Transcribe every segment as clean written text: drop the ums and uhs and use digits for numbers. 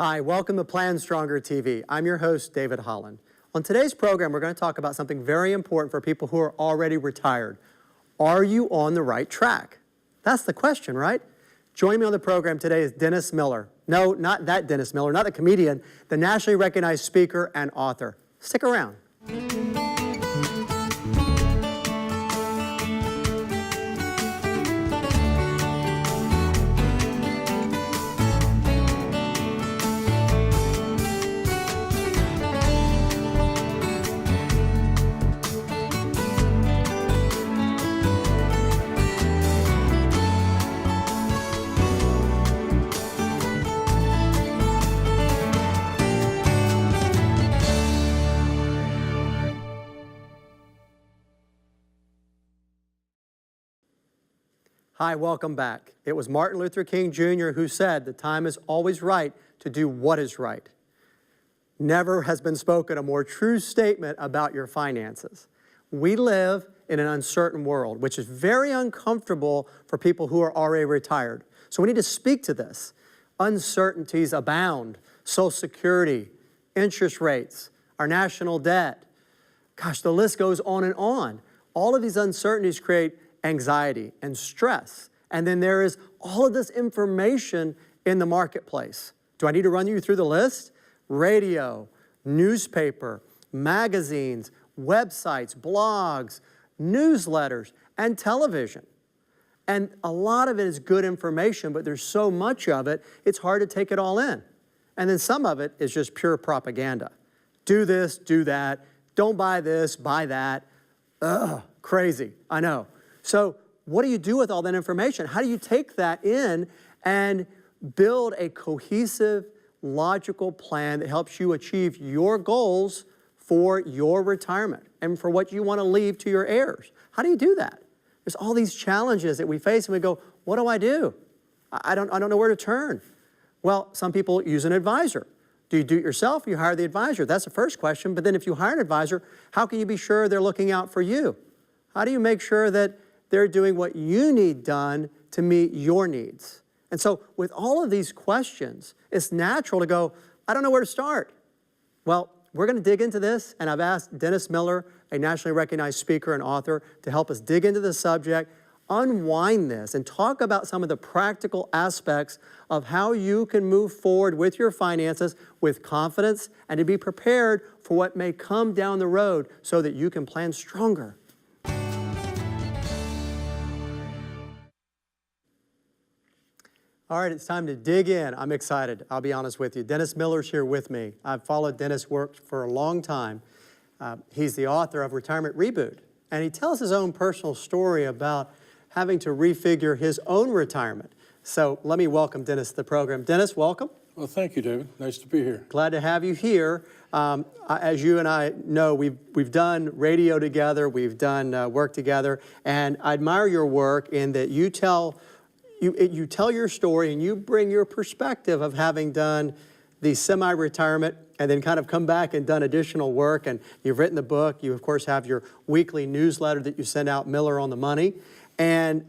Hi, welcome to PlanStrongerTV. I'm your host, David Holland. On today's program, we're going to talk about something very important for people who are already retired. Are you on the right track? That's the question, right? Joining me on the program today is Dennis Miller. No, not that Dennis Miller, not the comedian, the nationally recognized speaker and author. Stick around. Hi, welcome back. It was Martin Luther King Jr. who said, "The time is always right to do what is right." Never has been spoken a more true statement about your finances. We live in an uncertain world, which is very uncomfortable for people who are already retired. So we need to speak to this. Uncertainties abound. Social Security, interest rates, our national debt. Gosh, the list goes on and on. All of these uncertainties create anxiety and stress. And then there is all of this information in the marketplace. Do I need to run you through the list? Radio, newspaper, magazines, websites, blogs, newsletters, and television. And a lot of it is good information, but there's so much of it, it's hard to take it all in. And then some of it is just pure propaganda. Do this, do that, don't buy this, buy that. Ugh, crazy, I know. So what do you do with all that information? How do you take that in and build a cohesive, logical plan that helps you achieve your goals for your retirement and for what you want to leave to your heirs? How do you do that? There's all these challenges that we face and we go, what do I do? I don't know where to turn. Well, some people use an advisor. Do you do it yourself or you hire the advisor? That's the first question. But then if you hire an advisor, how can you be sure they're looking out for you? How do you make sure that they're doing what you need done to meet your needs? And so with all of these questions, it's natural to go, I don't know where to start. Well, we're going to dig into this, and I've asked Dennis Miller, a nationally recognized speaker and author, to help us dig into the subject, unwind this, and talk about some of the practical aspects of how you can move forward with your finances with confidence and to be prepared for what may come down the road so that you can plan stronger. All right, it's time to dig in. I'm excited, I'll be honest with you. Dennis Miller's here with me. I've followed Dennis' work for a long time. He's the author of Retirement Reboot, and he tells his own personal story about having to refigure his own retirement. So let me welcome Dennis to the program. Dennis, welcome. Well, thank you, David. Nice to be here. Glad to have you here. As you and I know, we've done radio together, we've done work together, and I admire your work in that you tell your story and you bring your perspective of having done the semi-retirement and then kind of come back and done additional work. And you've written the book. You, of course, have your weekly newsletter that you send out, Miller on the Money. And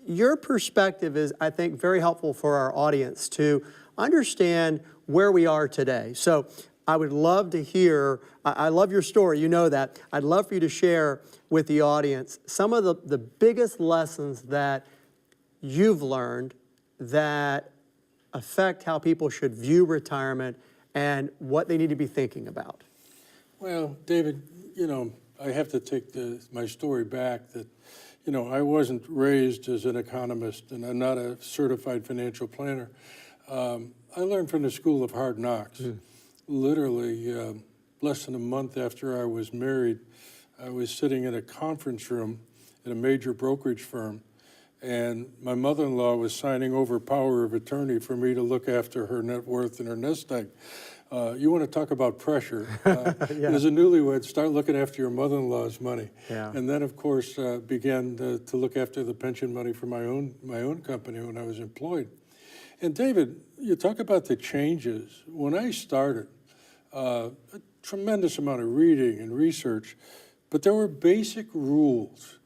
your perspective is, I think, very helpful for our audience to understand where we are today. So I would love to hear, I love your story, you know that. I'd love for you to share with the audience some of the biggest lessons that you've learned that affect how people should view retirement and what they need to be thinking about. Well, David, you know, I have to take my story back that, you know, I wasn't raised as an economist and I'm not a certified financial planner. I learned from the School of Hard Knocks. Literally, less than a month after I was married, I was sitting in a conference room at a major brokerage firm, and my mother-in-law was signing over power of attorney for me to look after her net worth and her nest egg. You want to talk about pressure. Yeah. As a newlywed, start looking after your mother-in-law's money. Yeah. And then, of course, began to look after the pension money for my own company when I was employed. And David, you talk about the changes. When I started, a tremendous amount of reading and research, but there were basic rules.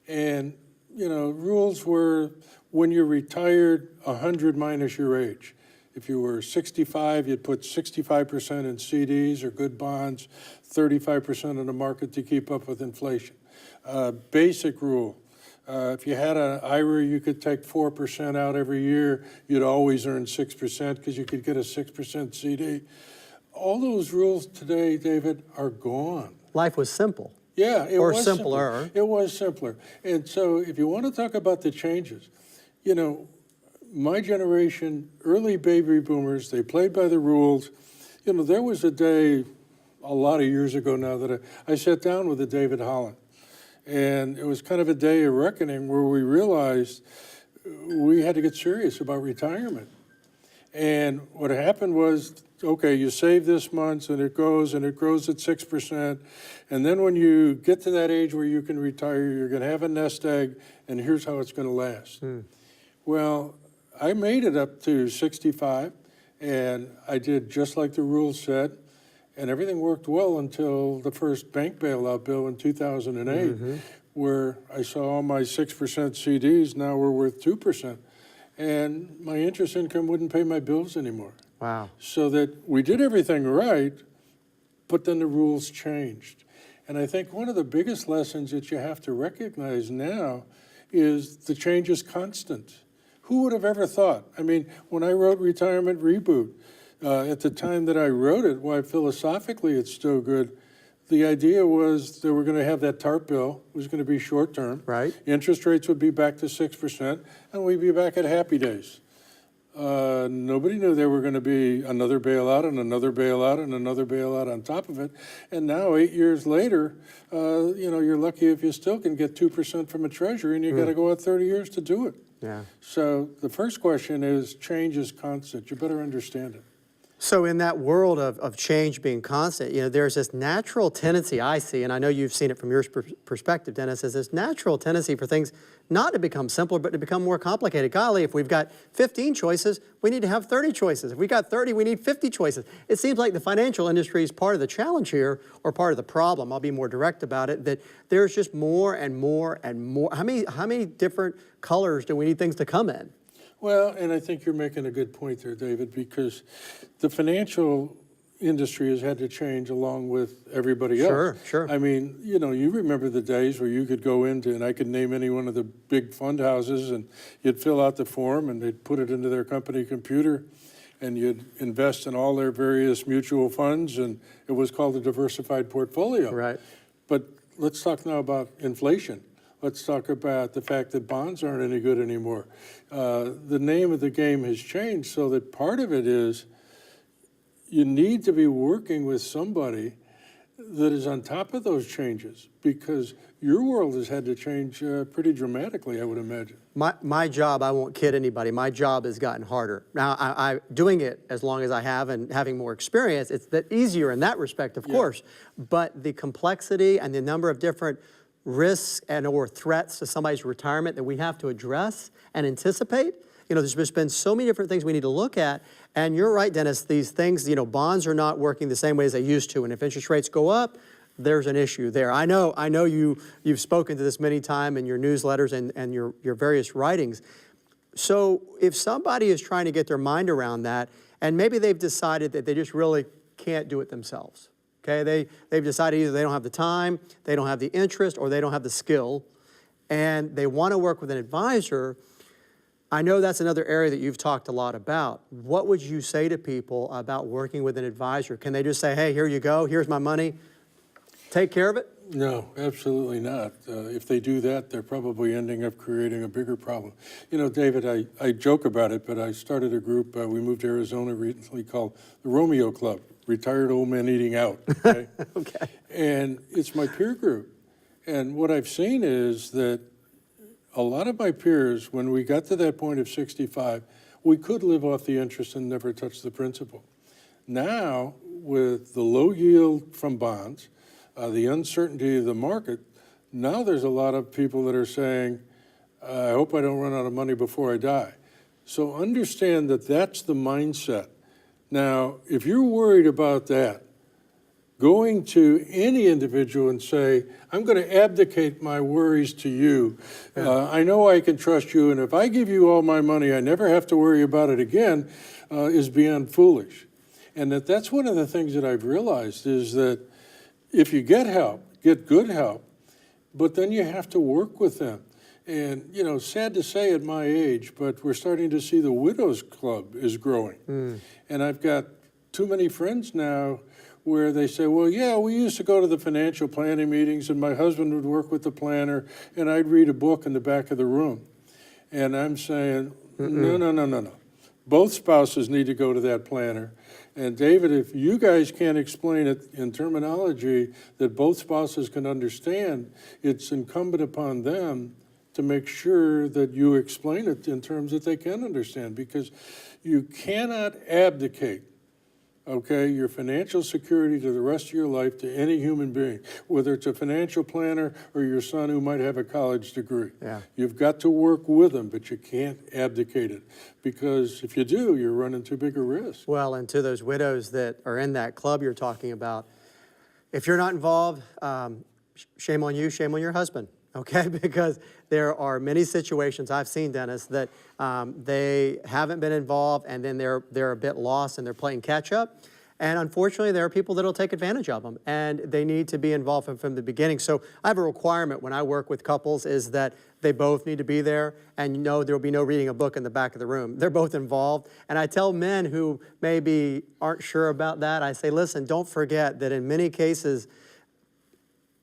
And you know, rules were when you're retired, 100 minus your age. If you were 65, you'd put 65% in CDs or good bonds, 35% in the market to keep up with inflation. Basic rule. If you had an IRA, you could take 4% out every year. You'd always earn 6% because you could get a 6% CD. All those rules today, David, are gone. Life was simple. Yeah, it or was simpler. Simpler. It was simpler. And so if you want to talk about the changes, you know, my generation, early baby boomers, they played by the rules. You know, there was a day a lot of years ago now that I sat down with a David Holland. And it was kind of a day of reckoning where we realized we had to get serious about retirement. And what happened was, okay, you save this much and it grows at 6%. And then when you get to that age where you can retire, you're going to have a nest egg, and here's how it's going to last. Well, I made it up to 65, and I did just like the rules said. And everything worked well until the first bank bailout bill in 2008, where I saw all my 6% CDs now were worth 2%. And my interest income wouldn't pay my bills anymore. Wow. So that we did everything right, but then the rules changed. And I think one of the biggest lessons that you have to recognize now is the change is constant. Who would have ever thought? I mean, when I wrote Retirement Reboot, at the time that I wrote it, why philosophically it's still good, the idea was that we're going to have that TARP bill. It was going to be short term. Right. Interest rates would be back to 6%, and we'd be back at happy days. Nobody knew there were going to be another bailout and another bailout and another bailout on top of it. And now, 8 years later, you know, you're lucky if you still can get 2% from a treasury, and you got to go out 30 years to do it. Yeah. So the first question is, change is constant. You better understand it. So in that world of change being constant, you know, there's this natural tendency I see, and I know you've seen it from your perspective, Dennis, is this natural tendency for things not to become simpler, but to become more complicated. Golly, if we've got 15 choices, we need to have 30 choices. If we got 30, we need 50 choices. It seems like the financial industry is part of the challenge here, or part of the problem. I'll be more direct about it, that there's just more and more and more. How many different colors do we need things to come in? Well, and I think you're making a good point there, David, because the financial industry has had to change along with everybody else. Sure, sure. I mean, you know, you remember the days where you could go into, and I could name any one of the big fund houses, and you'd fill out the form, and they'd put it into their company computer, and you'd invest in all their various mutual funds, and it was called a diversified portfolio. Right. But let's talk now about inflation. Let's talk about the fact that bonds aren't any good anymore. The name of the game has changed, so that part of it is you need to be working with somebody that is on top of those changes, because your world has had to change pretty dramatically, I would imagine. My job, I won't kid anybody, my job has gotten harder. Now, I doing it as long as I have and having more experience, it's that easier in that respect, of course. But the complexity and the number of different risks and or threats to somebody's retirement that we have to address and anticipate. You know, there's just been so many different things we need to look at. And you're right, Dennis, these things, you know, bonds are not working the same way as they used to. And if interest rates go up, there's an issue there. I know you've spoken to this many times in your newsletters and your various writings. So if somebody is trying to get their mind around that, and maybe they've decided that they just really can't do it themselves. Okay, they've decided either they don't have the time, they don't have the interest, or they don't have the skill, and they want to work with an advisor. I know that's another area that you've talked a lot about. What would you say to people about working with an advisor? Can they just say, hey, here you go, here's my money, take care of it? No, absolutely not. If they do that, they're probably ending up creating a bigger problem. You know, David, I joke about it, but I started a group, we moved to Arizona recently, called the Romeo Club. Retired old men eating out, okay? Okay. And it's my peer group. And what I've seen is that a lot of my peers, when we got to that point of 65, we could live off the interest and never touch the principal. Now, with the low yield from bonds, the uncertainty of the market, now there's a lot of people that are saying, I hope I don't run out of money before I die. So understand that that's the mindset. Now, if you're worried about that, going to any individual and say, I'm going to abdicate my worries to you. I know I can trust you, and if I give you all my money, I never have to worry about it again. is beyond foolish. And that's one of the things that I've realized is that if you get help, get good help, but then you have to work with them. And, you know, sad to say at my age, but we're starting to see the Widows Club is growing. And I've got too many friends now where they say, well, yeah, we used to go to the financial planning meetings and my husband would work with the planner and I'd read a book in the back of the room. And I'm saying, no. Both spouses need to go to that planner. And David, if you guys can't explain it in terminology that both spouses can understand, it's incumbent upon them to make sure that you explain it in terms that they can understand, because you cannot abdicate, okay, your financial security to the rest of your life to any human being, whether it's a financial planner or your son who might have a college degree. Yeah. You've got to work with them, but you can't abdicate it, because if you do, you're running too big a risk. Well, and to those widows that are in that club you're talking about, if you're not involved, shame on you, shame on your husband, okay? Because there are many situations I've seen, Dennis, that they haven't been involved and then they're a bit lost and they're playing catch up. And unfortunately, there are people that will take advantage of them, and they need to be involved from the beginning. So I have a requirement when I work with couples is that they both need to be there, and no, there will be no reading a book in the back of the room. They're both involved. And I tell men who maybe aren't sure about that, I say, listen, don't forget that in many cases,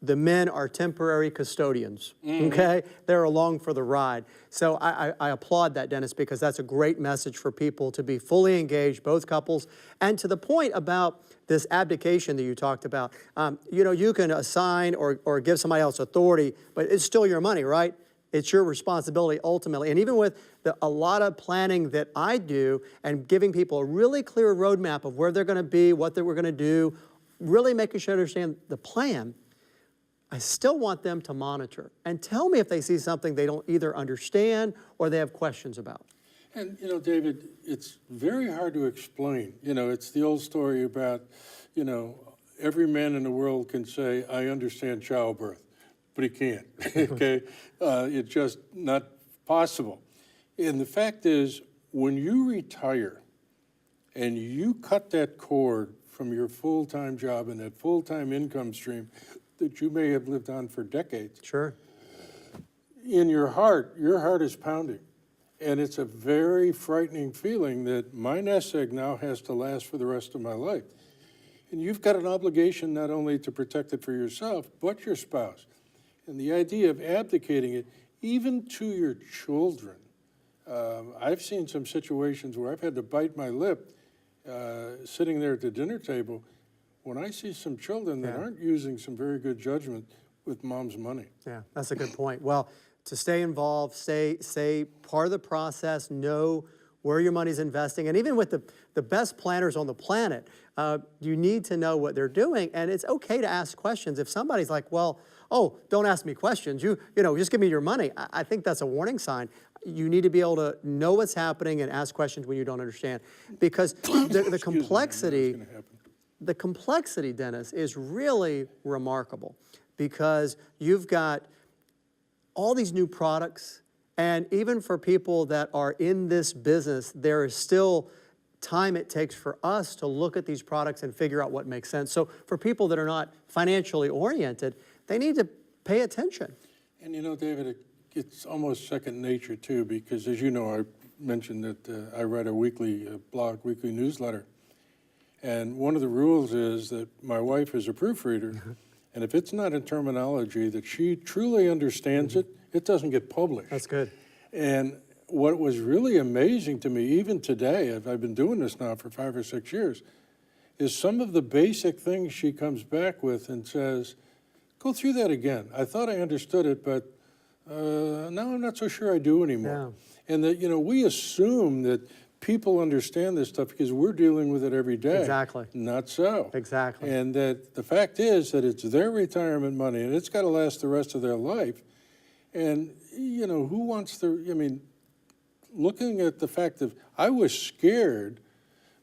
the men are temporary custodians, okay? They're along for the ride. So I applaud that, Dennis, because that's a great message for people to be fully engaged, both couples. And to the point about this abdication that you talked about, you know, you can assign or give somebody else authority, but it's still your money, right? It's your responsibility ultimately. And even with a lot of planning that I do and giving people a really clear roadmap of where they're going to be, what they were going to do, really making sure they understand the plan, I still want them to monitor and tell me if they see something they don't either understand or they have questions about. And, you know, David, it's very hard to explain. You know, it's the old story about, you know, every man in the world can say, I understand childbirth, but he can't, okay? It's just not possible. And the fact is, when you retire and you cut that cord from your full-time job and that full-time income stream that you may have lived on for decades. Sure. In your heart is pounding. And it's a very frightening feeling that my nest egg now has to last for the rest of my life. And you've got an obligation not only to protect it for yourself, but your spouse. And the idea of abdicating it, even to your children. I've seen some situations where I've had to bite my lip sitting there at the dinner table when I see some children that aren't using some very good judgment with mom's money. Yeah, that's a good point. Well, to stay involved, stay part of the process, know where your money's investing. And even with the best planners on the planet, you need to know what they're doing. And it's okay to ask questions. If somebody's like, well, oh, don't ask me questions. You know, just give me your money. I think that's a warning sign. You need to be able to know what's happening and ask questions when you don't understand. Because the complexity... The complexity, Dennis, is really remarkable because you've got all these new products, and even for people that are in this business, there is still time it takes for us to look at these products and figure out what makes sense. So for people that are not financially oriented, they need to pay attention. And you know, David, it's almost second nature too, because as you know, I mentioned that I write a weekly blog, weekly newsletter. And one of the rules is that my wife is a proofreader, and if it's not in terminology that she truly understands it doesn't get published. That's good. And what was really amazing to me, even today, I've been doing this now for 5 or 6 years, is some of the basic things she comes back with and says, go through that again. I thought I understood it, but now I'm not so sure I do anymore. Yeah. And that, you know, we assume that people understand this stuff because we're dealing with it every day. Exactly. Not so. Exactly. And that the fact is that it's their retirement money and it's got to last the rest of their life. And, you know, who wants to, I mean, looking at the fact of, I was scared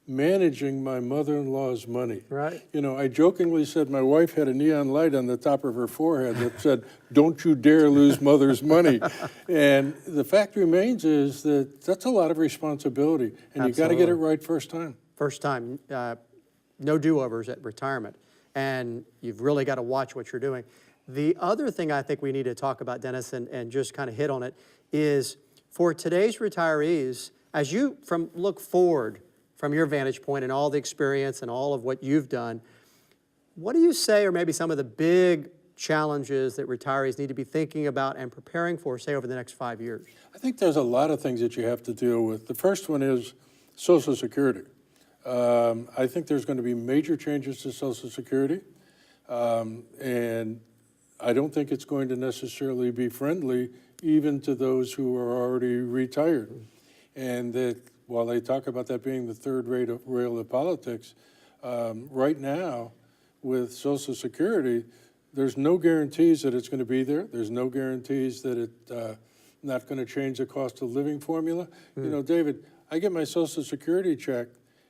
managing my mother-in-law's money. Right. You know, I jokingly said my wife had a neon light on the top of her forehead that said, "Don't you dare lose mother's money." And the fact remains is that that's a lot of responsibility, and you got to get it right first time. First time, no do-overs at retirement. And you've really got to watch what you're doing. The other thing I think we need to talk about, Dennis, and just kind of hit on it, is for today's retirees, as you look forward from your vantage point and all the experience and all of what you've done, what do you say are maybe some of the big challenges that retirees need to be thinking about and preparing for, say, over the next 5 years? I think there's a lot of things that you have to deal with. The first one is Social Security. I think there's going to be major changes to Social Security, and I don't think it's going to necessarily be friendly even to those who are already retired. And that while they talk about that being the third rail of politics, right now with Social Security, there's no guarantees that it's going to be there. There's no guarantees that it's not going to change the cost of living formula. You know, David, I get my Social Security check,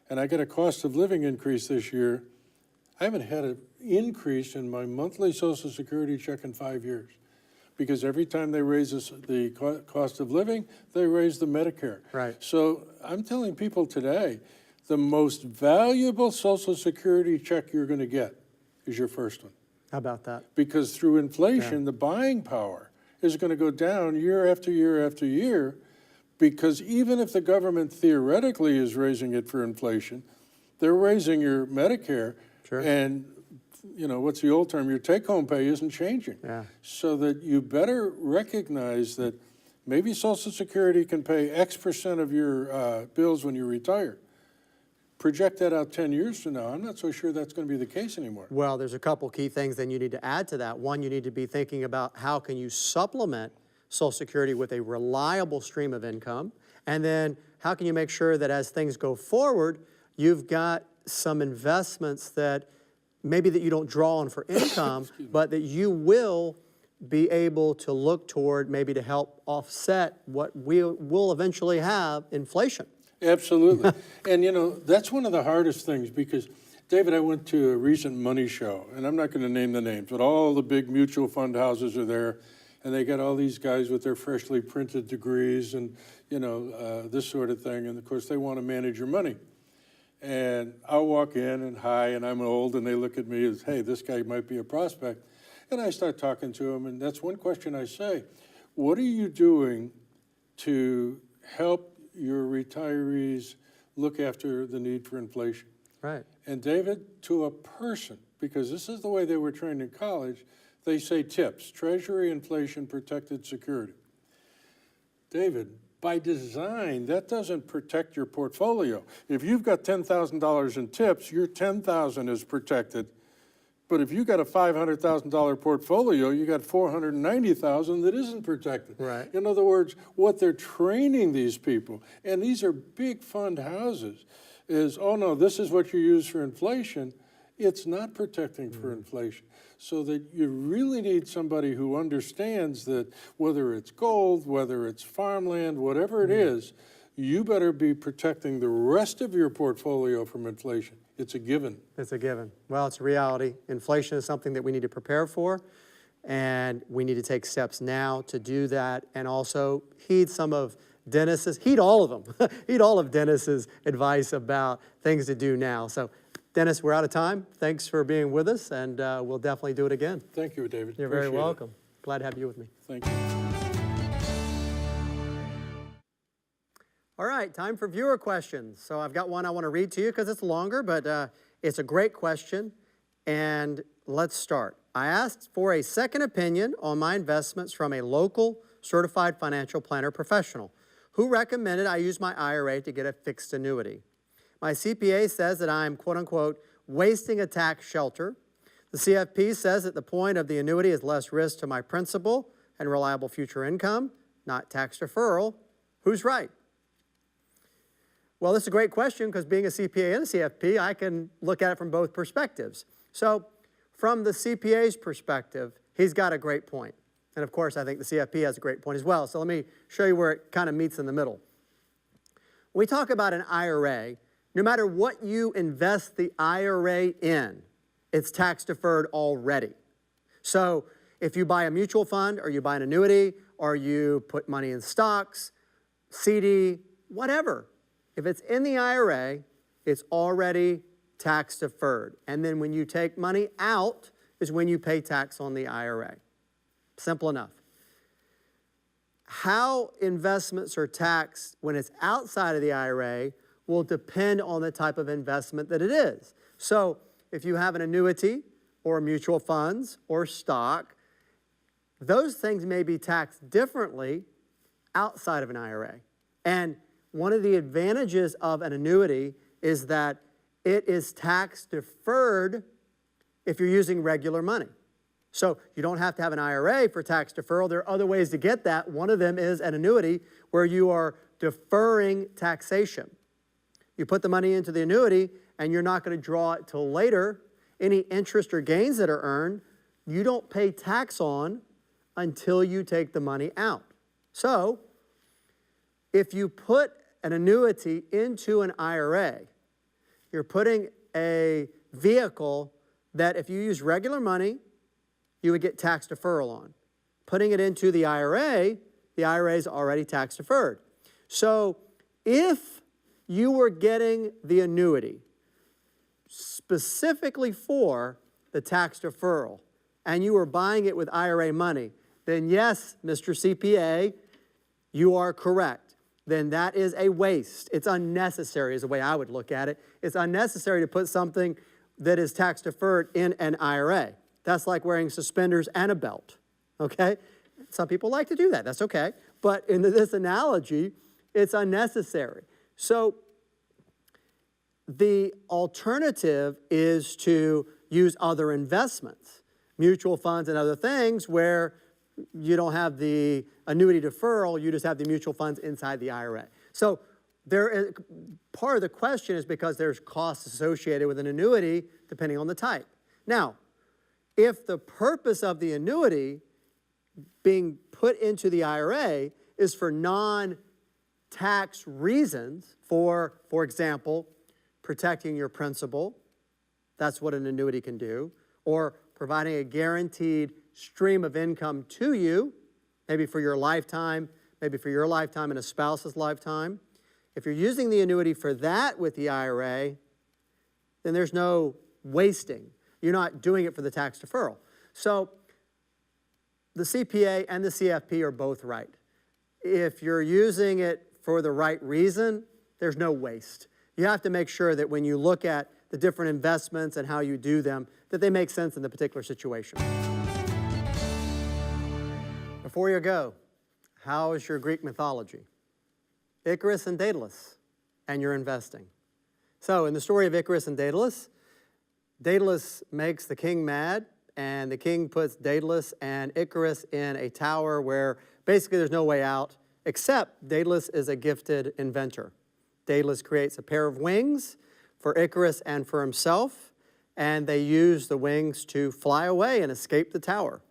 and I get a cost of living increase this year. I haven't had an increase in my monthly Social Security check in 5 years, because every time they raise the cost of living, they raise the Medicare. Right. So I'm telling people today, the most valuable Social Security check you're going to get is your first one. How about that? Because through inflation, the buying power is going to go down year after year after year, because even if the government theoretically is raising it for inflation, they're raising your Medicare, and you know, what's the old term? Your take-home pay isn't changing. Yeah. So that you better recognize that maybe Social Security can pay X% of your bills when you retire. Project that out 10 years from now, I'm not so sure that's going to be the case anymore. Well, there's a couple key things then you need to add to that. One, you need to be thinking about how can you supplement Social Security with a reliable stream of income, and then how can you make sure that as things go forward, you've got some investments that maybe that you don't draw on for income, but that you will be able to look toward maybe to help offset what we will eventually have, inflation. Absolutely. And, you know, that's one of the hardest things because, David, I went to a recent money show, and I'm not going to name the names, but all the big mutual fund houses are there, and they got all these guys with their freshly printed degrees and, you know, this sort of thing. And, of course, they want to manage your money. And I'll walk in and hi, and I'm old, and they look at me as, hey, this guy might be a prospect. And I start talking to them, and that's one question I say. What are you doing to help your retirees look after the need for inflation? Right. And David, to a person, because this is the way they were trained in college, they say TIPS, Treasury Inflation Protected Security. David, by design, that doesn't protect your portfolio. If you've got $10,000 in TIPS, your $10,000 is protected. But if you got a $500,000 portfolio, you got $490,000 that isn't protected. Right. In other words, what they're training these people, and these are big fund houses, is, oh no, this is what you use for inflation. It's not protecting for inflation. So that you really need somebody who understands that whether it's gold, whether it's farmland, whatever it is, you better be protecting the rest of your portfolio from inflation. It's a given. It's a given. Well, it's a reality. Inflation is something that we need to prepare for, and we need to take steps now to do that, and also heed some of Dennis's, heed all of them, heed all of Dennis's advice about things to do now. So, Dennis, we're out of time. Thanks for being with us, and we'll definitely do it again. Thank you, David. You're very welcome. Glad to have you with me. Thank you. All right, time for viewer questions. So I've got one I want to read to you because it's longer, but it's a great question. And let's start. I asked for a second opinion on my investments from a local certified financial planner professional who recommended I use my IRA to get a fixed annuity. My CPA says that I'm, quote unquote, wasting a tax shelter. The CFP says that the point of the annuity is less risk to my principal and reliable future income, not tax deferral. Who's right? Well, this is a great question because being a CPA and a CFP, I can look at it from both perspectives. So from the CPA's perspective, he's got a great point. And of course, I think the CFP has a great point as well. So let me show you where it kind of meets in the middle. When we talk about an IRA, No matter what you invest the IRA in, it's tax deferred already. So if you buy a mutual fund or you buy an annuity or you put money in stocks, CD, whatever, if it's in the IRA, it's already tax deferred. And then when you take money out is when you pay tax on the IRA. Simple enough. How investments are taxed when it's outside of the IRA will depend on the type of investment that it is. So if you have an annuity or mutual funds or stock, those things may be taxed differently outside of an IRA. And one of the advantages of an annuity is that it is tax deferred if you're using regular money. So you don't have to have an IRA for tax deferral. There are other ways to get that. One of them is an annuity where you are deferring taxation. You put the money into the annuity and you're not going to draw it till later. Any interest or gains that are earned, you don't pay tax on until you take the money out. So if you put an annuity into an IRA, you're putting a vehicle that if you use regular money, you would get tax deferral on. Putting it into the IRA is already tax deferred. So if you were getting the annuity specifically for the tax deferral and you were buying it with IRA money, then yes, Mr. CPA, you are correct. Then that is a waste. It's unnecessary is the way I would look at it. It's unnecessary to put something that is tax deferred in an IRA. That's like wearing suspenders and a belt, okay? Some people like to do that, that's okay. But in this analogy, it's unnecessary. So the alternative is to use other investments, mutual funds and other things where you don't have the annuity deferral, you just have the mutual funds inside the IRA. So part of the question is because there's costs associated with an annuity depending on the type. Now, if the purpose of the annuity being put into the IRA is for non-tax reasons, for example, protecting your principal, that's what an annuity can do, or providing a guaranteed stream of income to you, maybe for your lifetime, maybe for your lifetime and a spouse's lifetime. If you're using the annuity for that with the IRA, then there's no wasting. You're not doing it for the tax deferral. So the CPA and the CFP are both right. If you're using it for the right reason, there's no waste. You have to make sure that when you look at the different investments and how you do them, that they make sense in the particular situation. Before you go, how is your Greek mythology? Icarus and Daedalus, and you're investing. So in the story of Icarus and Daedalus, Daedalus makes the king mad, and the king puts Daedalus and Icarus in a tower where basically there's no way out, except Daedalus is a gifted inventor. Daedalus creates a pair of wings for Icarus and for himself, and they use the wings to fly away and escape the tower.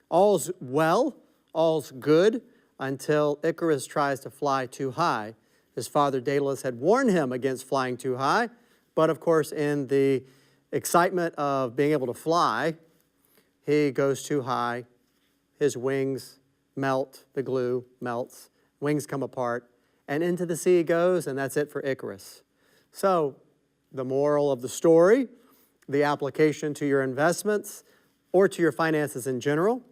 All's well, all's good, until Icarus tries to fly too high. His father Daedalus had warned him against flying too high, but of course in the excitement of being able to fly, he goes too high, his wings melt, the glue melts, wings come apart, and into the sea he goes, and that's it for Icarus. So the moral of the story, the application to your investments or to your finances in general,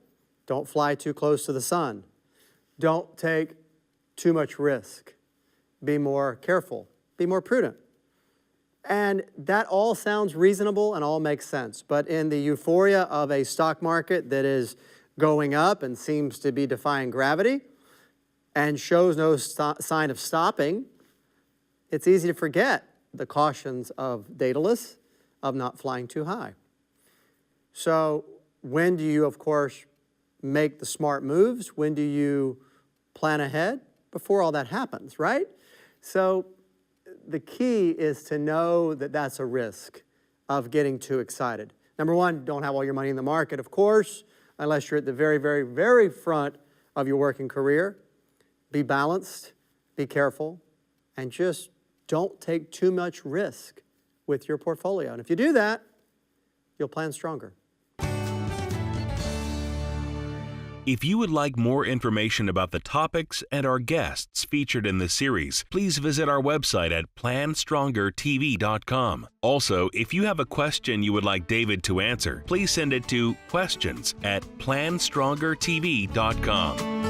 don't fly too close to the sun. Don't take too much risk. Be more careful. Be more prudent. And that all sounds reasonable and all makes sense. But in the euphoria of a stock market that is going up and seems to be defying gravity and shows no sign of stopping, it's easy to forget the cautions of Daedalus of not flying too high. So when do you, of course, make the smart moves? When do you plan ahead? Before all that happens, right? So the key is to know that that's a risk of getting too excited. Number one, don't have all your money in the market, of course, unless you're at the very, very, very front of your working career. Be balanced, be careful, and just don't take too much risk with your portfolio. And if you do that, you'll plan stronger. If you would like more information about the topics and our guests featured in this series, please visit our website at PlanStrongerTV.com. Also, if you have a question you would like David to answer, please send it to questions@PlanStrongerTV.com.